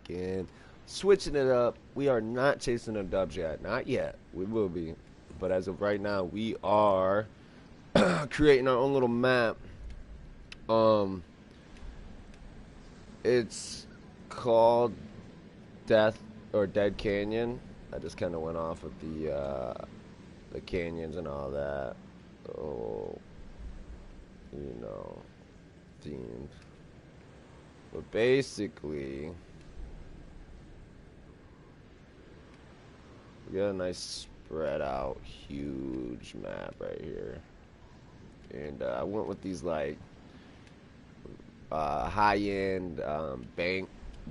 again. Switching it up. We are not chasing the dubs yet. Not yet. We will be. But as of right now, we are creating our own little map. Um, it's called Death or Dead Canyon. I just kind of went off of the canyons and all that. Oh, you know, themed. But basically, we got a nice spread out, huge map right here. And I went with these like high-end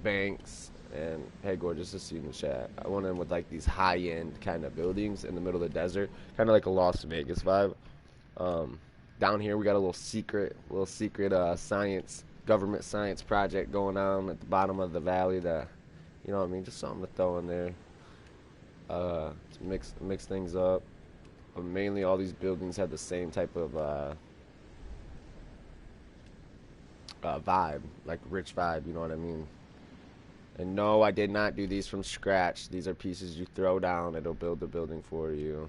banks. And hey, gorgeous to see you in the chat. I went in with like these high-end kind of buildings in the middle of the desert, kind of like a Las Vegas vibe. Down here we got a little secret science, government science project going on at the bottom of the valley. That, you know what I mean, just something to throw in there. To mix things up. But mainly all these buildings have the same type of vibe, like rich vibe. You know what I mean? And no, I did not do these from scratch. These are pieces you throw down. It'll build the building for you.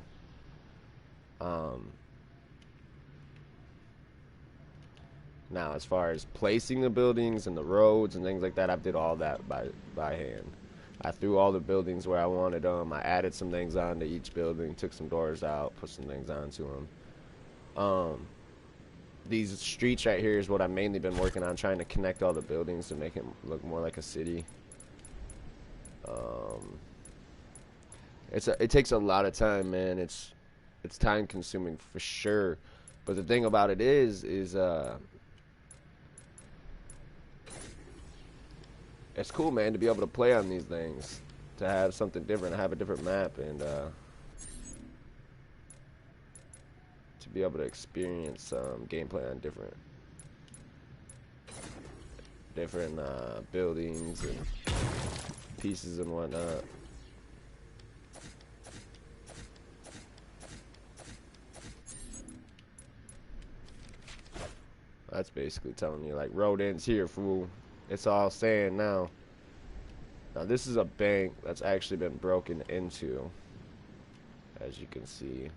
Now, as far as placing the buildings and the roads and things like that, I did all that by hand. I threw all the buildings where I wanted them. I added some things onto each building, took some doors out, put some things onto them. These streets right here is what I've mainly been working on, trying to connect all the buildings to make it look more like a city. It takes a lot of time, man. It's time consuming for sure. But the thing about it is it's cool, man, to be able to play on these things, to have something different, to have a different map, and to be able to experience gameplay on different buildings and pieces and whatnot. That's basically telling you, like, road ends here, fool. It's all saying now. Now, this is a bank that's actually been broken into, as you can see.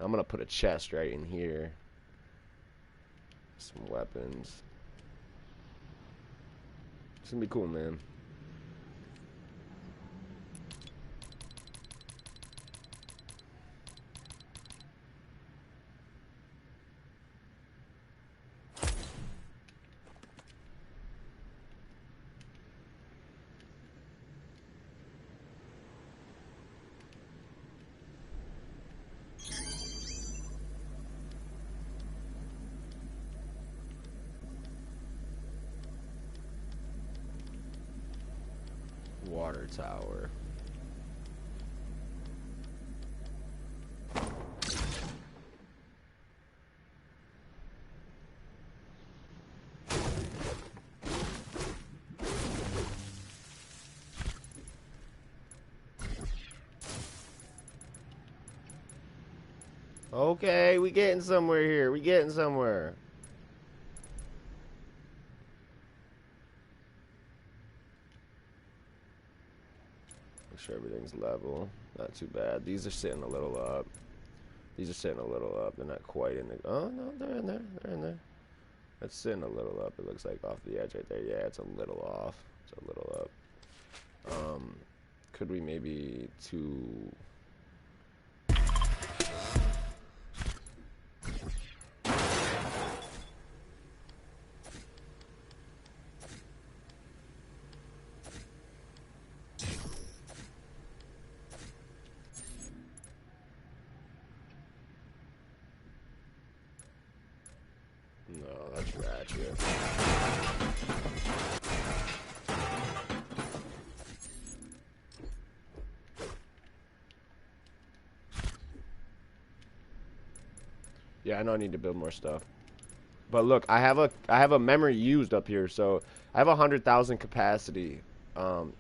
I'm going to put a chest right in here. Some weapons. It's going to be cool, man. Water tower. Okay, we getting somewhere here. We getting somewhere. Make sure everything's level. Not too bad. These are sitting a little up. These are sitting a little up. They're not quite in the... Oh, no, they're in there. They're in there. It's sitting a little up. It looks like off the edge right there. Yeah, it's a little off. It's a little up. Could we maybe to... No, that's ratchet. Yeah, I know I need to build more stuff. But look, I have a memory used up here, so I have 100,000 capacity. And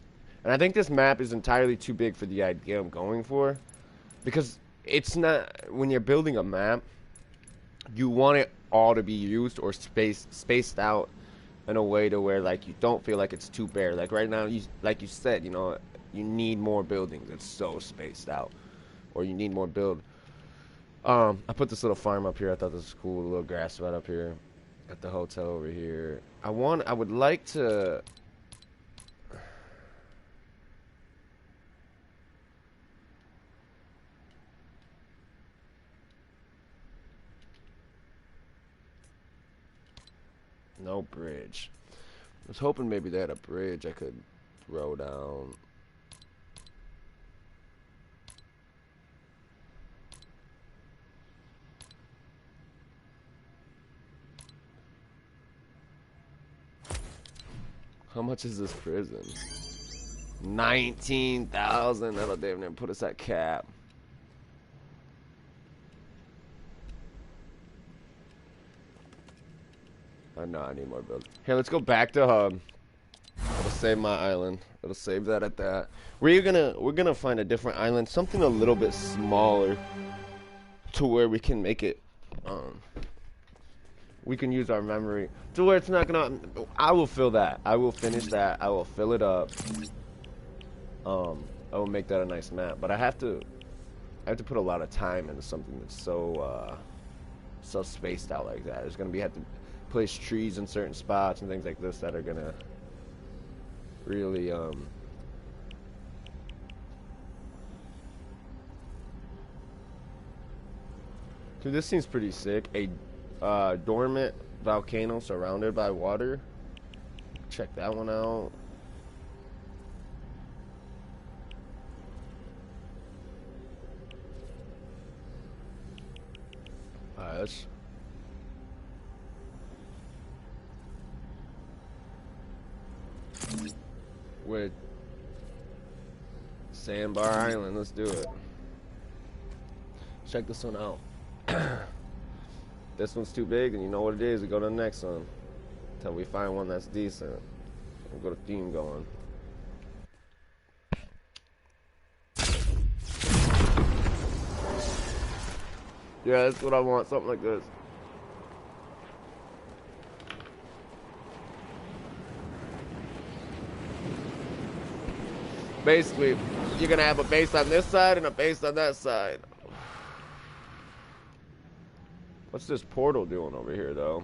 I think this map is entirely too big for the idea I'm going for, because it's not, when you're building a map, you want it all to be used or spaced out in a way to where like you don't feel like it's too bare. Like right now, you like you said, you need more buildings. It's so spaced out, or you need more build. I put this little farm up here. I thought this was cool. A little grass spot up here. Got the hotel over here. I would like to. No bridge. I was hoping maybe they had a bridge I could throw down. How much is this prison? 19,000. That'll damn near put us at cap. I know I need more build. Here, let's go back to hub. It'll save my island. It'll save that at that. We're gonna find a different island, something a little bit smaller, to where we can make it. We can use our memory to where it's not gonna. I will fill that. I will finish that. I will fill it up. I will make that a nice map, but I have to put a lot of time into something that's so spaced out like that. There's gonna have to place trees in certain spots and things like this that are gonna really Dude, this seems pretty sick. A dormant volcano surrounded by water. Check that one out. That's with Sandbar Island. Let's do it. Check this one out. This one's too big, and you know what it is. We go to the next one until we find one that's decent. We'll go to theme going. Yeah, that's what I want. Something like this. Basically, you're gonna have a base on this side and a base on that side. What's this portal doing over here, though?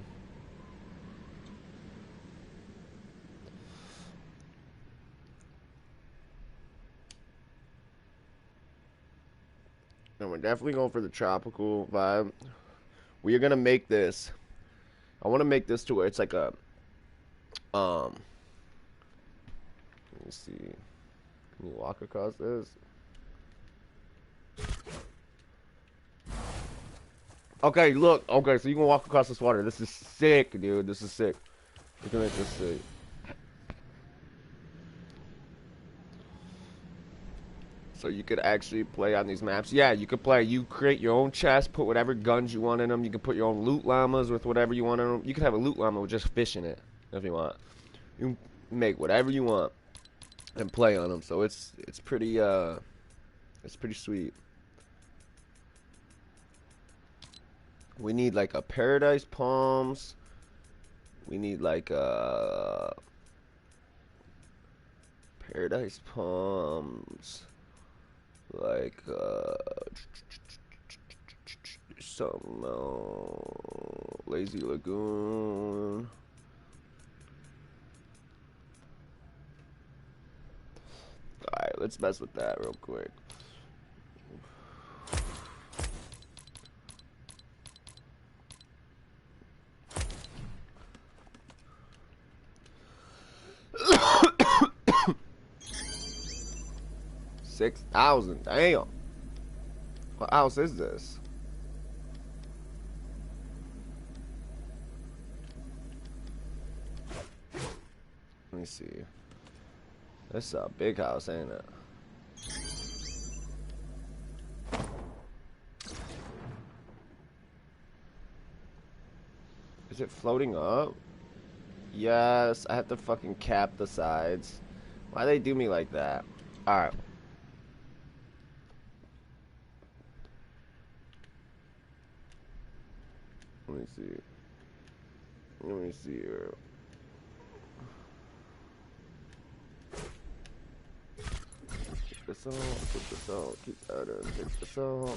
And we're definitely going for the tropical vibe. We are gonna make this. I want to make this to where it's like a let me see. Can you walk across this? Okay, look. Okay, so you can walk across this water. This is sick, dude. This is sick. We can make this sick. So you could actually play on these maps. Yeah, you could play. You create your own chest, put whatever guns you want in them. You can put your own loot llamas with whatever you want in them. You could have a loot llama with just fish in it if you want. You can make whatever you want and play on them. So it's pretty sweet. We need like a paradise palms. We need like a paradise palms. Like some lazy lagoon. Alright, let's mess with that real quick. $6,000. Damn. What house is this? Let me see. This is a big house, ain't it? Is it floating up? Yes, I have to fucking cap the sides. Why they do me like that? Alright. Let me see. Let me see here. this out, take this out, keep that in, take this out.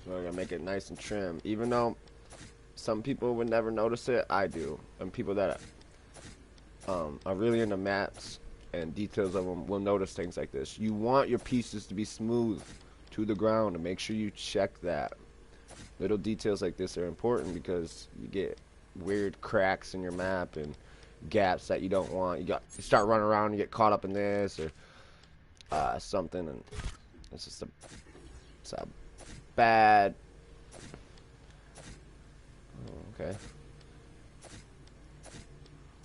So I gotta make it nice and trim. Even though some people would never notice it, I do. And people that are really into maps and details of them will notice things like this. You want your pieces to be smooth to the ground, and make sure you check that. Little details like this are important because you get weird cracks in your map and gaps that you don't want. You start running around and you get caught up in this or something, and it's just it's a bad. Oh, okay.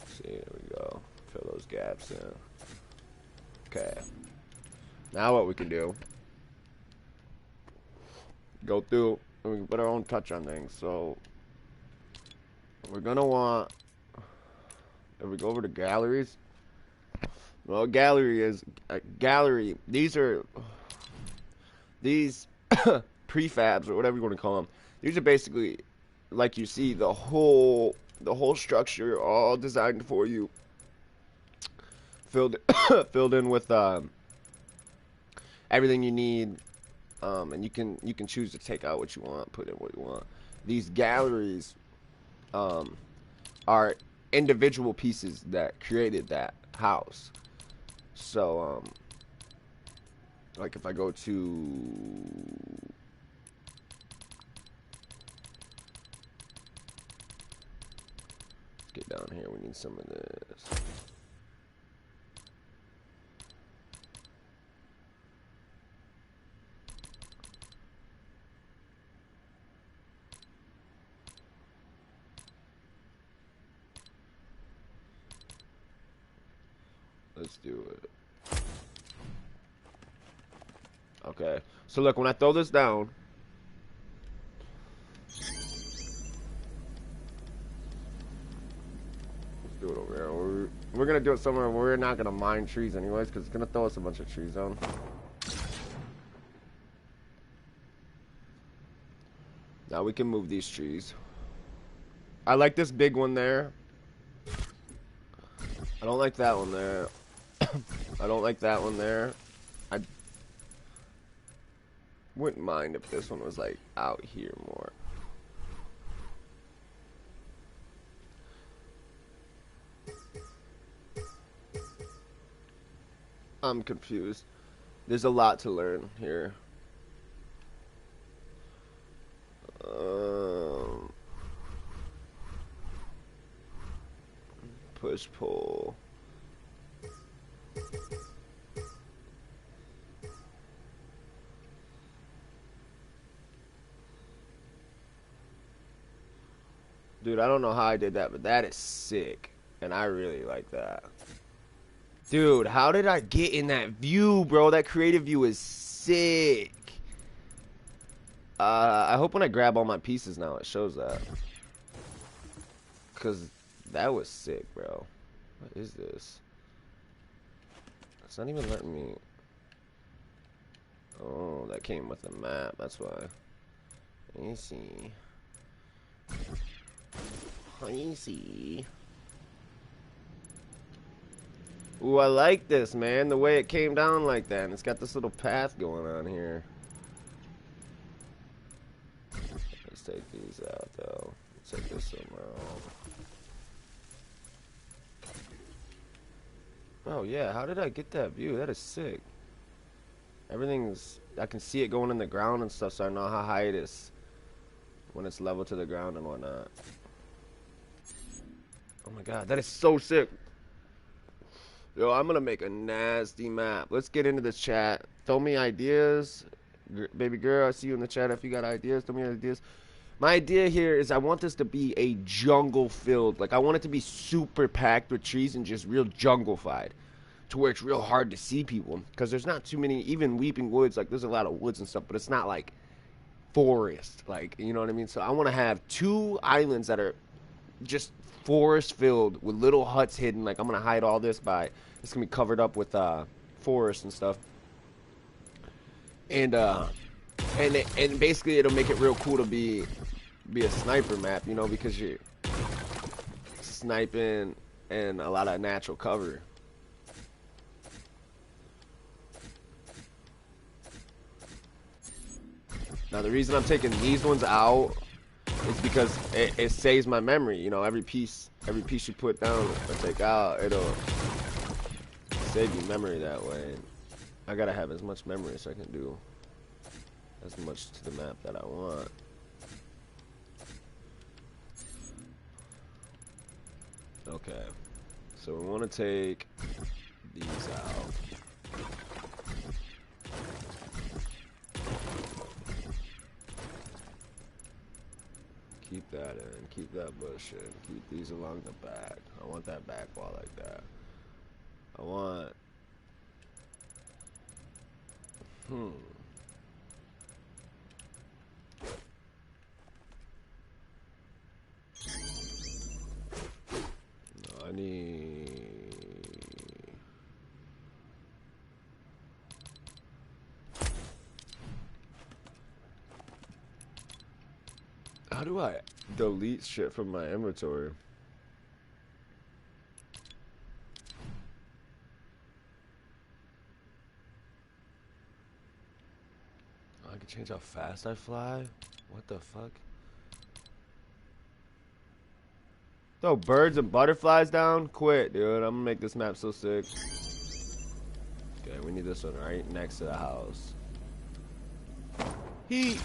See, there we go. Fill those gaps in. Okay. Now what we can do? Go through and we can put our own touch on things. So we're gonna want. If we go over to galleries. Well, gallery is gallery. These are prefabs or whatever you want to call them. These are basically, like you see, the whole structure all designed for you, filled in with everything you need, and you can choose to take out what you want, put in what you want. These galleries are individual pieces that created that house. So like if I go to get down here, we need some of this. Let's do it. Okay, so look, when I throw this down, let's do it over here. We're gonna do it somewhere where we're not gonna mine trees anyways, because it's gonna throw us a bunch of trees down. Now we can move these trees. I like this big one there. I don't like that one there. I don't like that one there. I wouldn't mind if this one was like out here more. I'm confused. There's a lot to learn here. Push pull. Dude, I don't know how I did that, but that is sick. And I really like that. Dude, how did I get in that view, bro? That creative view is sick. I hope when I grab all my pieces now, it shows that. Because that was sick, bro. What is this? It's not even letting me... Oh, that came with the map. That's why. Let me see. Let me see. Ooh, I like this, man. The way it came down like that. And it's got this little path going on here. Let's take these out, though. Let's take this somewhere else. Oh, yeah. How did I get that view? That is sick. Everything's... I can see it going in the ground and stuff, so I know how high it is when it's level to the ground and whatnot. Oh, my God. That is so sick. Yo, I'm gonna make a nasty map. Let's get into this chat. Throw me ideas. Baby girl, I see you in the chat. If you got ideas, throw me ideas. My idea here is I want this to be a jungle filled. Like, I want it to be super packed with trees and just real jungle-fied. to where it's real hard to see people because there's not too many, even Weeping Woods. Like there's a lot of woods and stuff, but it's not like forest. Like you know what I mean. So I want to have two islands that are just forest filled with little huts hidden. Like I'm gonna hide all this by it's gonna be covered up with forest and stuff. And and basically it'll make it real cool to be a sniper map, you know, because you're sniping and a lot of natural cover. Now the reason I'm taking these ones out is because it saves my memory. You know, every piece you put down or take out, it'll save you memory that way. I gotta have as much memory as I can do as much to the map that I want. Okay, so we want to take these out. Keep that in, keep that bush in, keep these along the back. I want that back wall like that. I want, no, I need, how do I delete shit from my inventory? I can change how fast I fly? What the fuck? Throw birds and butterflies down? Quit, dude. I'm gonna make this map so sick. Okay, we need this one right next to the house. Heat!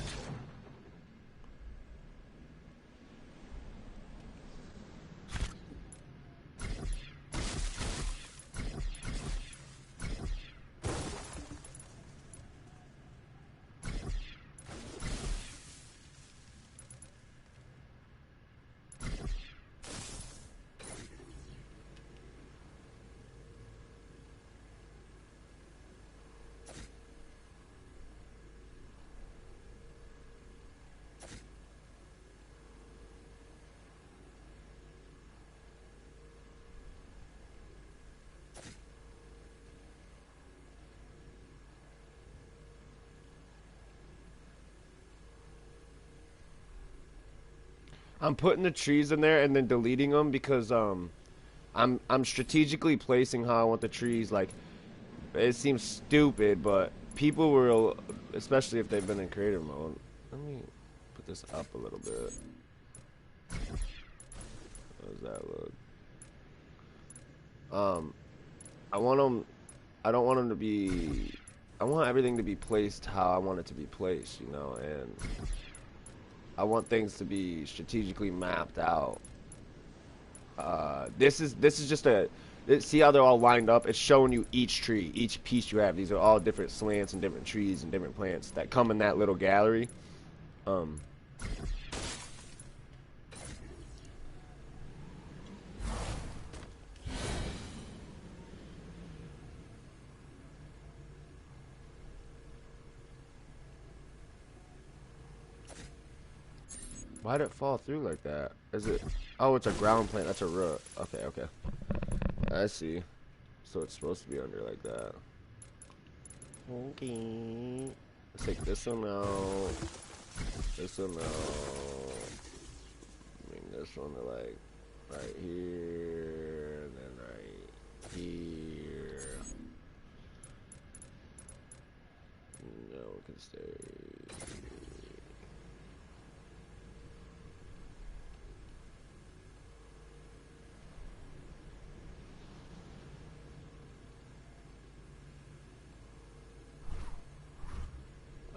I'm putting the trees in there and then deleting them because I'm strategically placing how I want the trees. Like it seems stupid, but people will, especially if they've been in creative mode. Let me put this up a little bit. How does that look? I want them. I don't want them to be. I want everything to be placed how I want it to be placed, you know, and I want things to be strategically mapped out. This is just a. See how they're all lined up? It's showing you each tree, each piece you have. These are all different slants and different trees and different plants that come in that little gallery. Why'd it fall through like that? Is it? Oh, it's a ground plant. That's a root. Okay, okay. I see. So it's supposed to be under like that. Okay. Let's take this one out. This one out. Bring this one to like right here, and then right here. No, we can stay.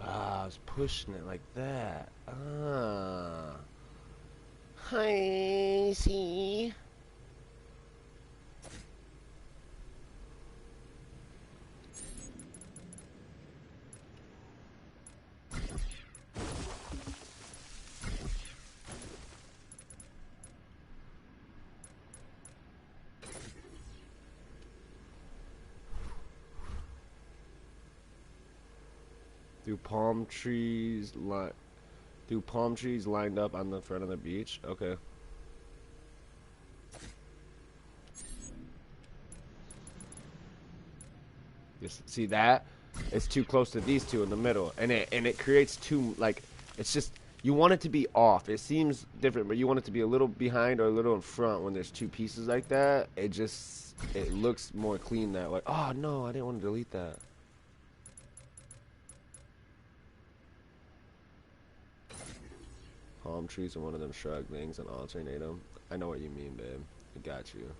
I was pushing it like that. I see. Do palm trees li do palm trees lined up on the front of the beach? Okay. See that? It's too close to these two in the middle, and it creates two like it's just you want it to be off. It seems different, but you want it to be a little behind or a little in front when there's two pieces like that. It looks more clean that way. Oh no, I didn't want to delete that. Palm trees and one of them shrug things and alternate them. I know what you mean, babe. I got you.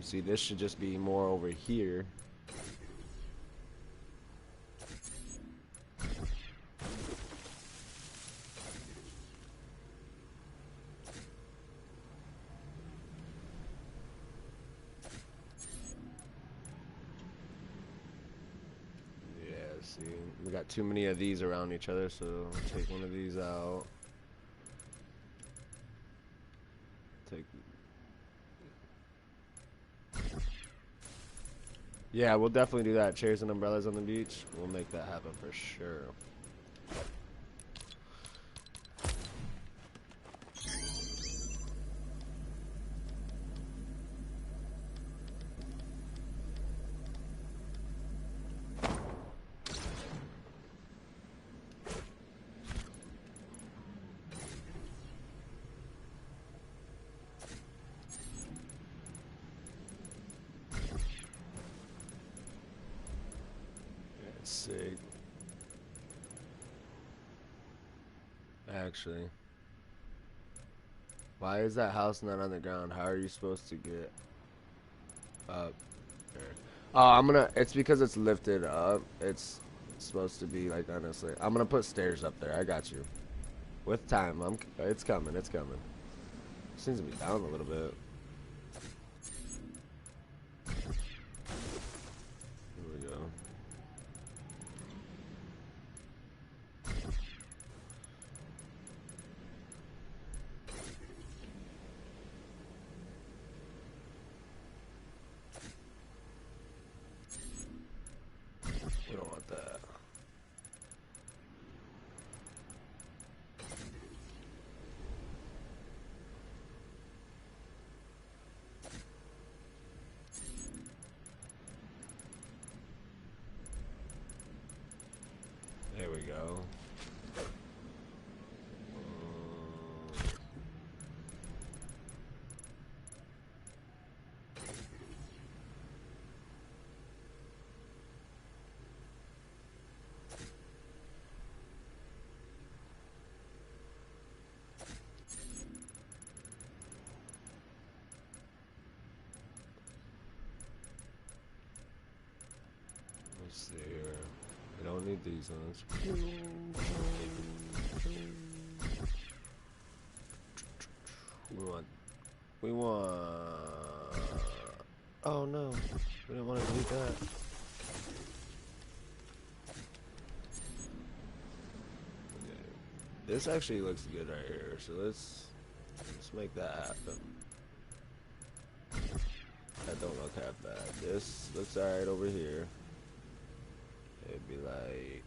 See, this should just be more over here. Yeah, see, we got too many of these around each other, so take one of these out. Take. Yeah, we'll definitely do that. Chairs and umbrellas on the beach. We'll make that happen for sure. Sick. Actually, why is that house not on the ground? How are you supposed to get up there? Oh, it's because it's lifted up. It's supposed to be like, honestly. I'm gonna put stairs up there. I got you. With time, it's coming. It's coming. Seems to be down a little bit. Here we go. We don't want that. There we go. Let's see here. We don't need these ones. We want. Oh no, we didn't want to delete that. Okay. This actually looks good right here, so let's make that happen. That don't look half bad. This looks alright over here. It'd be like.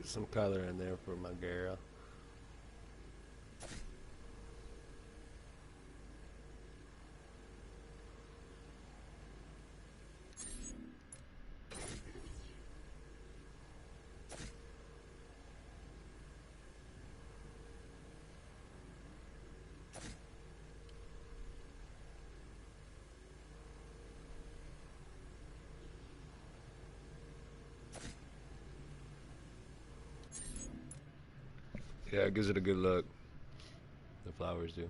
Get some color in there for my girl. Yeah, it gives it a good look. The flowers do.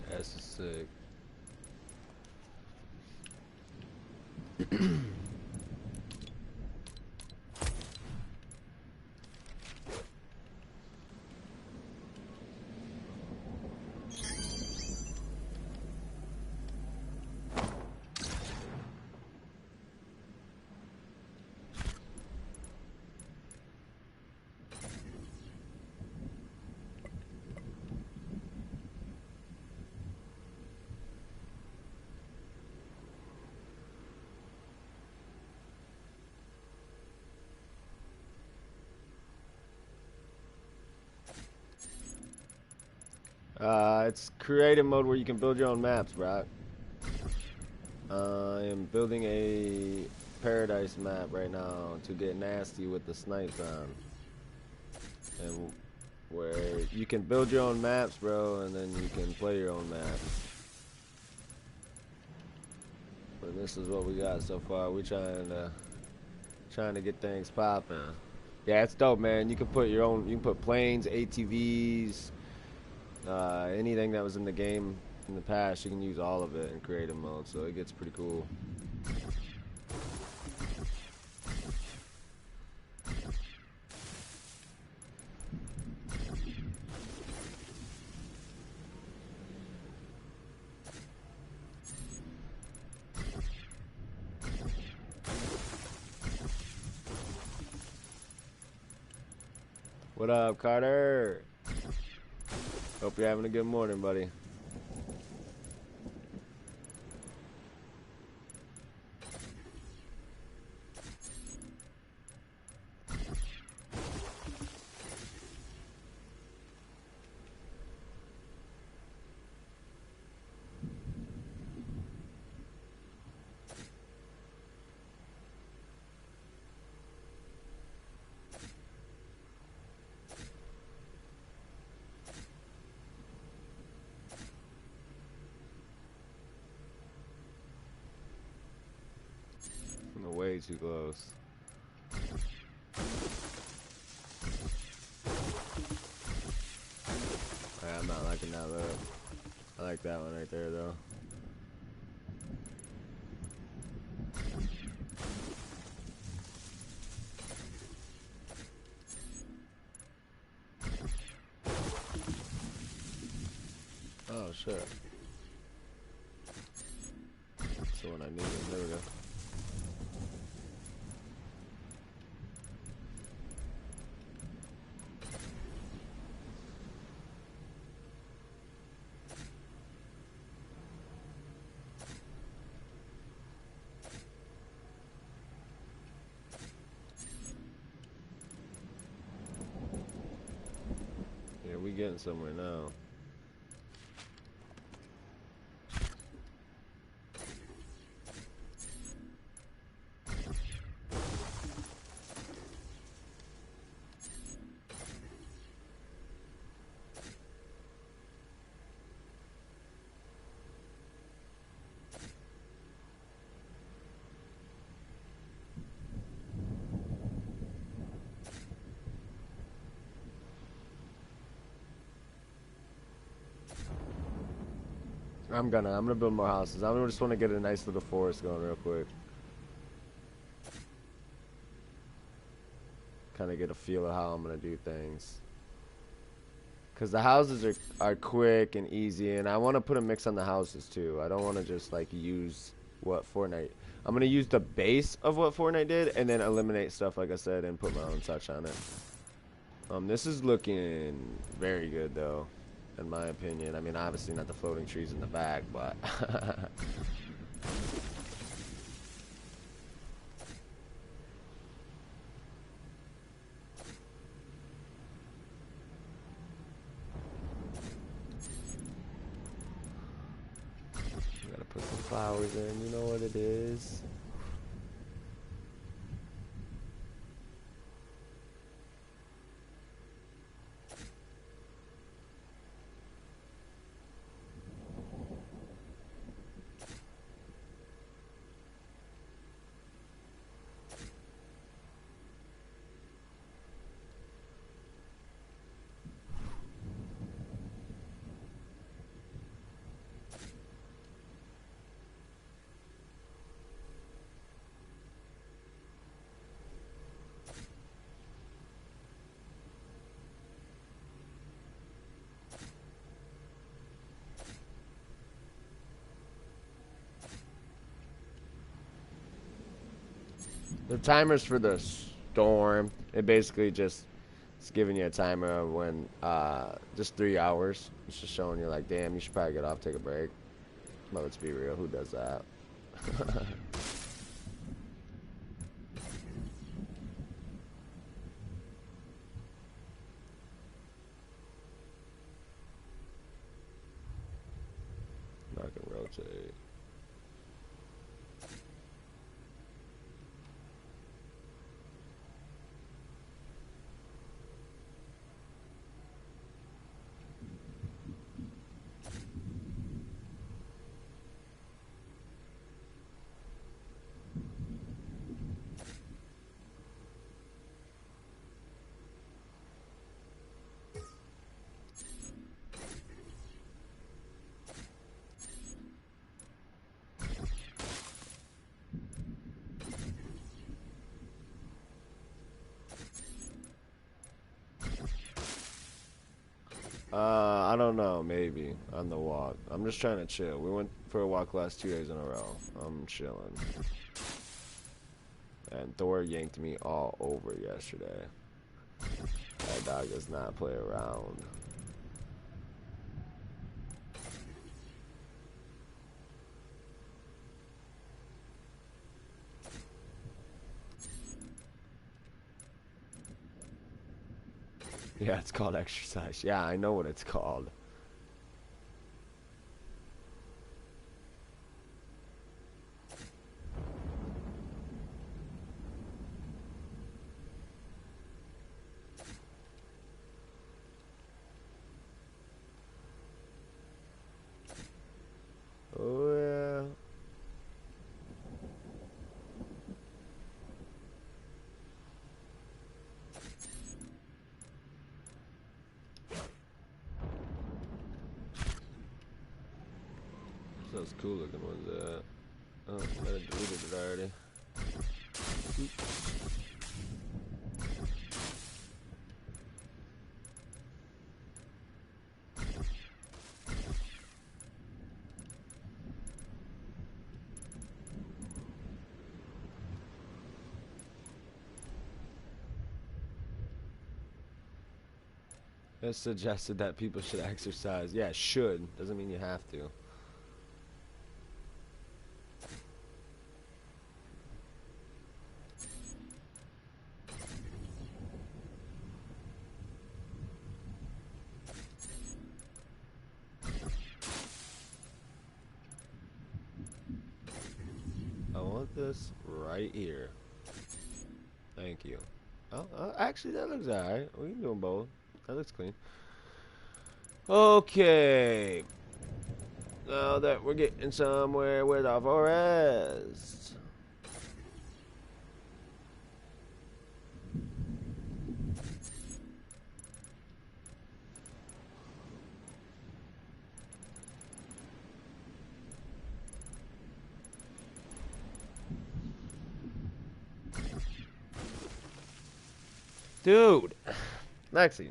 That's sick. It's creative mode where you can build your own maps, Brock. I am building a paradise map right now to get nasty with the snipes on. And where you can build your own maps, bro, and then you can play your own maps. But this is what we got so far. We're trying to get things popping. Yeah, it's dope, man. You can put your own. You can put planes, ATVs, anything that was in the game in the past. You can use all of it in creative mode, so it gets pretty cool. What up, Carter? Hope you're having a good morning, buddy. Way too close. Alright, I'm not liking that look. I like that one right there, though. Oh, shit. That's the one I needed. There we go. Yeah, we getting somewhere now. I'm gonna build more houses. I just want to get a nice little forest going real quick. Kind of get a feel of how I'm gonna do things. Cause the houses are quick and easy, and I want to put a mix on the houses too. I don't want to just like use what Fortnite. I'm gonna use the base of what Fortnite did, and then eliminate stuff like I said, and put my own touch on it. This is looking very good though, in my opinion. I mean, obviously not the floating trees in the back, but. Put some flowers in, you know what it is. The timers for the storm, it basically just it's giving you a timer of when just 3 hours. It's just showing you like, damn, you should probably get off, take a break. But let's be real, who does that? Not gonna rotate. I don't know, maybe on the walk. I'm just trying to chill. We went for a walk last 2 days in a row. I'm chilling. And Thor yanked me all over yesterday. That dog does not play around. Yeah, it's called exercise. Yeah, I know what it's called. Oh, yeah. Those cool looking ones, oh, I deleted it already. It suggested that people should exercise. Yeah, should. Doesn't mean you have to. I want this right here. Thank you. Oh, actually, that looks alright. We can do them both. That looks clean. Okay. Now that we're getting somewhere with our forest. Dude, Lexi,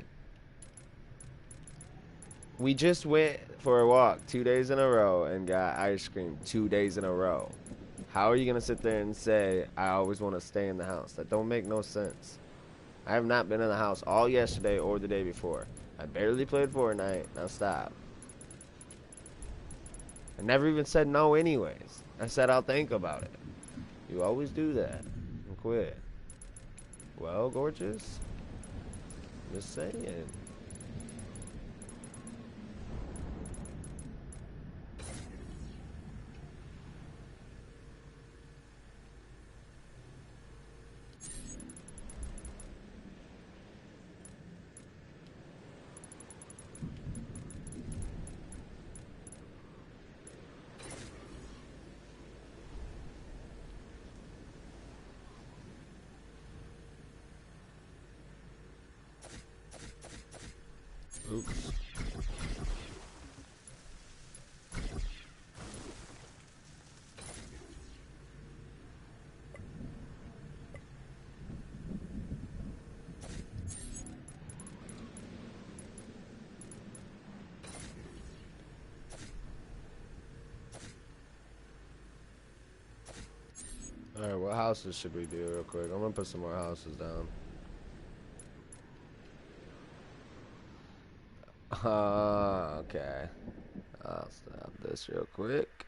we just went for a walk 2 days in a row and got ice cream 2 days in a row. How are you gonna sit there and say I always want to stay in the house? That don't make no sense. I have not been in the house all yesterday or the day before. I barely played Fortnite. Now stop. I never even said no anyways. I said I'll think about it. You always do that. And quit. Well, gorgeous. Just saying. Oops. Alright, what houses should we do real quick? I'm gonna put some more houses down. Okay. I'll stop this real quick.